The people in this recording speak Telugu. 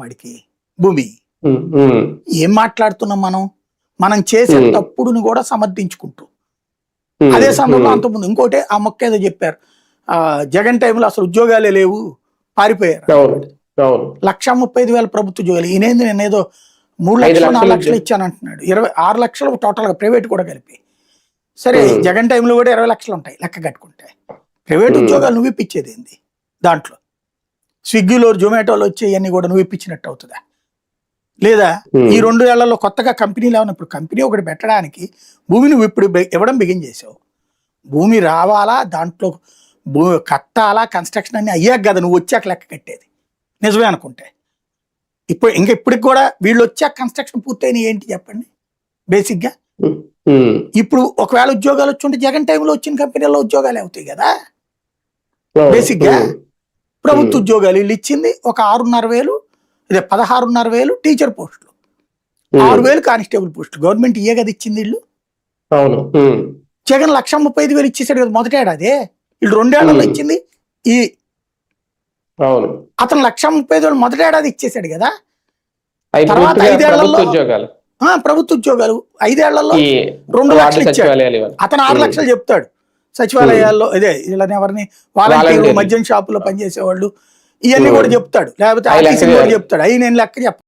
వాడికి భూమి. ఉమ్, ఉమ్, ఏం మాట్లాడుతున్నాం మనం? మనం చేసే ఉమ్, తప్పుడుని కూడా సమర్థించుకుంటూ ఉమ్, అదే సమయంలో ఉమ్, అంతకుముందు ఇంకోటి ఆ మొక్క ఏదో చెప్పారు, జగన్ టైంలో అసలు ఉద్యోగాలే లేవు, పారిపోయారు. అవును, అవును. 1,30,000 ప్రభుత్వ ఉద్యోగాలు. ఈయనేంది నేను ఏదో 3 5 లక్షలు 4 లక్షలు లక్షలు ఇచ్చానంటున్నాడు. 6 లక్షలు టోటల్ గా ప్రైవేట్ కూడా కలిపి. సరే ఉమ్, జగన్ టైంలో కూడా 20 లక్షలు ఉంటాయి లెక్క కట్టుకుంటే. ప్రైవేట్ ఉమ్, ఉద్యోగాలు నువ్వు ఇప్పించేది ఏంది దాంట్లో? స్విగ్గీలో జొమాటోలో వచ్చేవన్నీ కూడా నువ్వు ఇప్పించినట్టు అవుతుందా? లేదా ఈ ఉమ్, 2 ఏళ్లలో కొత్తగా కంపెనీలు ఏమన్నా? ఇప్పుడు కంపెనీ ఒకటి పెట్టడానికి భూమి నువ్వు ఇప్పుడు ఇవ్వడం బిగిన్ చేసావు. భూమి రావాలా, దాంట్లో కట్టాలా, కన్స్ట్రక్షన్ అన్ని అయ్యాక కదా నువ్వు వచ్చాక లెక్క కట్టేది. నిజమే అనుకుంటే ఇప్పటికి కూడా వీళ్ళు వచ్చాక కన్స్ట్రక్షన్ పూర్తయిన ఏంటి చెప్పండి బేసిక్గా. ఉమ్, ఉమ్, ఇప్పుడు ఒకవేళ ఉద్యోగాలు వచ్చుంటే జగన్ టైంలో వచ్చిన కంపెనీల్లో ఉద్యోగాలు అవుతాయి కదా అవును, బేసిక్గా. ఉమ్, ఉమ్, ప్రభుత్వ ఉద్యోగాలు వీళ్ళు ఇచ్చింది ఒక 6,500, ఇదే 16,500 టీచర్ పోస్టులు, ఉమ్, 6,000 కానిస్టేబుల్ పోస్టులు. గవర్నమెంట్ ఇయే కదా ఇచ్చింది వీళ్ళు. అవును, ఉమ్, జగన్ 1,35,000 ఇచ్చేసాడు కదా మొదటి ఏడాది. వీళ్ళు 2 ఏళ్లలో ఉమ్, ఇచ్చింది ఈ అవును. అతను 1,35,000 మొదటి ఏడాది ఇచ్చేసాడు కదా. అవి తర్వాత పూర్తిగా 5 ఏళ్లలో ప్రభుత్వ ఉద్యోగాలు. ప్రభుత్వ ఉద్యోగాలు 5 ఏళ్లలో ఈ 2 వార్డు లక్షలు ఇచ్చాడు. సచివాలయాలు ఇవన్నీ. అతను 6 ఉమ్, లక్షలు చెప్తాడు. ఉమ్, సచివాలయాల్లో ఇదే వీళ్ళని ఎవరిని వాలంటీర్లు, వాలంటీర్లు మద్యం షాపులో పనిచేసేవాళ్ళు, ఇవన్నీ కూడా ఉమ్, చెప్తాడు. లేకపోతే అవి లెక్క ఆర్టీసీని కూడా చేయాలి. చెప్తాడు. అవి నేను లెక్క చెప్పను.